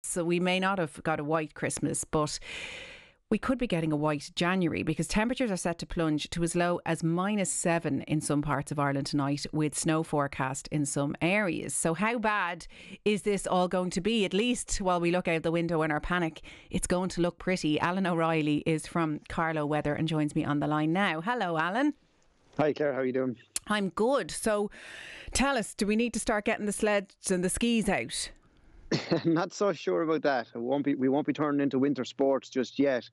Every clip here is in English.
So we may not have got a white Christmas, but we could be getting a white January because temperatures are set to plunge to as low as -7 in some parts of Ireland tonight, with snow forecast in some areas. So how bad is this all going to be? At least while we look out the window in our panic, it's going to look pretty. Alan O'Reilly is from Carlow Weather and joins me on the line now. Hello, Alan. Hi Claire, how are you doing? I'm good. So tell us, do we need to start getting the sleds and the skis out? I'm not so sure about that. We won't be turning into winter sports just yet,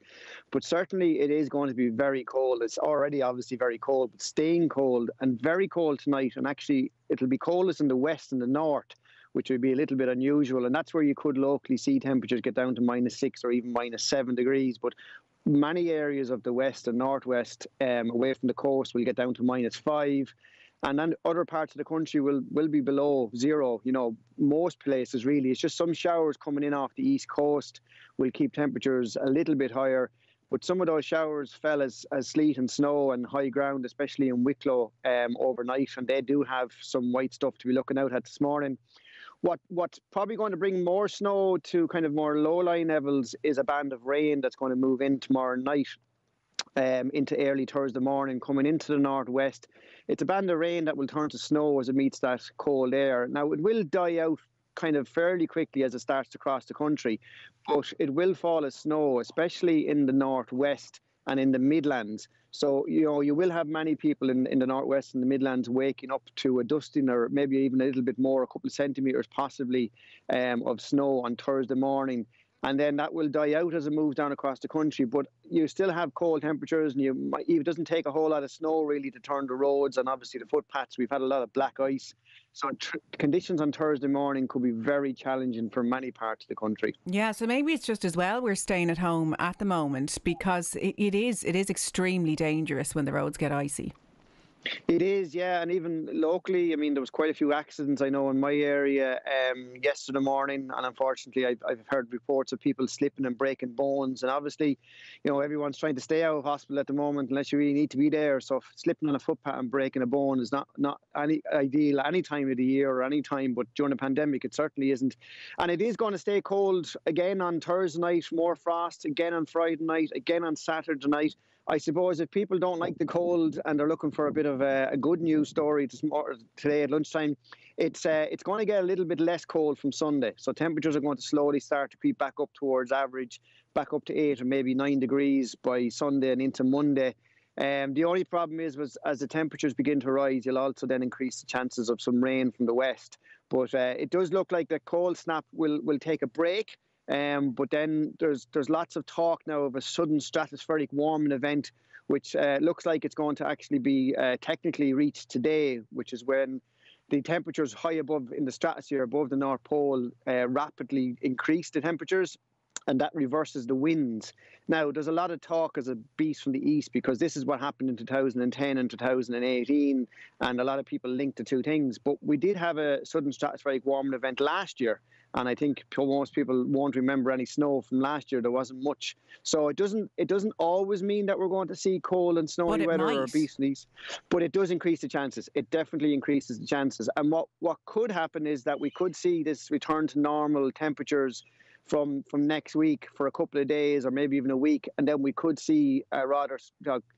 but certainly it is going to be very cold. It's already obviously very cold, but staying cold and very cold tonight. And actually, it'll be coldest in the west and the north, which would be a little bit unusual. And that's where you could locally see temperatures get down to -6 or even -7 degrees. But many areas of the west and northwest, away from the coast, will get down to -5. And then other parts of the country will be below zero. You know, most places really. It's just some showers coming in off the east coast will keep temperatures a little bit higher. But some of those showers fell as sleet and snow and high ground, especially in Wicklow overnight. And they do have some white stuff to be looking out at this morning. What's probably going to bring more snow to kind of more low-lying levels is a band of rain that's going to move in tomorrow night. Into early Thursday morning, coming into the northwest. It's a band of rain that will turn to snow as it meets that cold air. Now, it will die out kind of fairly quickly as it starts to cross the country, but it will fall as snow, especially in the northwest and in the midlands. So, you know, you will have many people in the northwest and the midlands waking up to a dusting or maybe even a little bit more, a couple of centimetres possibly, of snow on Thursday morning. And then that will die out as it moves down across the country. But you still have cold temperatures, and it doesn't take a whole lot of snow really to turn the roads and obviously the footpaths. We've had a lot of black ice. So conditions on Thursday morning could be very challenging for many parts of the country. Yeah, so maybe it's just as well we're staying at home at the moment, because it is extremely dangerous when the roads get icy. It is, yeah, and even locally, I mean, there was quite a few accidents I know in my area yesterday morning, and unfortunately I've heard reports of people slipping and breaking bones, and obviously, you know, everyone's trying to stay out of hospital at the moment unless you really need to be there, so slipping on a footpath and breaking a bone is not ideal any time of the year or any time, but during a pandemic it certainly isn't. And it is going to stay cold again on Thursday night, more frost, again on Friday night, again on Saturday night. I suppose if people don't like the cold and they're looking for a bit of a good news story today at lunchtime, it's going to get a little bit less cold from Sunday. So temperatures are going to slowly start to creep back up towards average, back up to 8 or maybe 9 degrees by Sunday and into Monday. The only problem is as the temperatures begin to rise, you'll also then increase the chances of some rain from the west. But it does look like the cold snap will take a break. But then there's lots of talk now of a sudden stratospheric warming event, which looks like it's going to actually be technically reached today, which is when the temperatures high above in the stratosphere, above the North Pole, rapidly increase the temperatures. And that reverses the winds. Now, there's a lot of talk as a beast from the east because this is what happened in 2010 and 2018, and a lot of people link the two things. But we did have a sudden stratospheric warming event last year, and I think most people won't remember any snow from last year. There wasn't much. So it doesn't always mean that we're going to see cold and snowy weather or beast from the east, but it does increase the chances. It definitely increases the chances. And what could happen is that we could see this return to normal temperatures from next week for a couple of days or maybe even a week, and then we could see a rather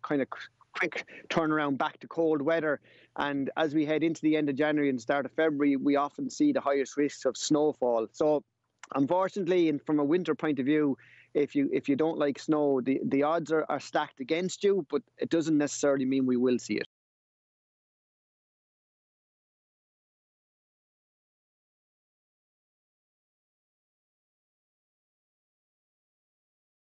kind of quick turnaround back to cold weather. And as we head into the end of January and start of February, we often see the highest risks of snowfall. So unfortunately, and from a winter point of view, if you don't like snow, the odds are stacked against you, but it doesn't necessarily mean we will see it.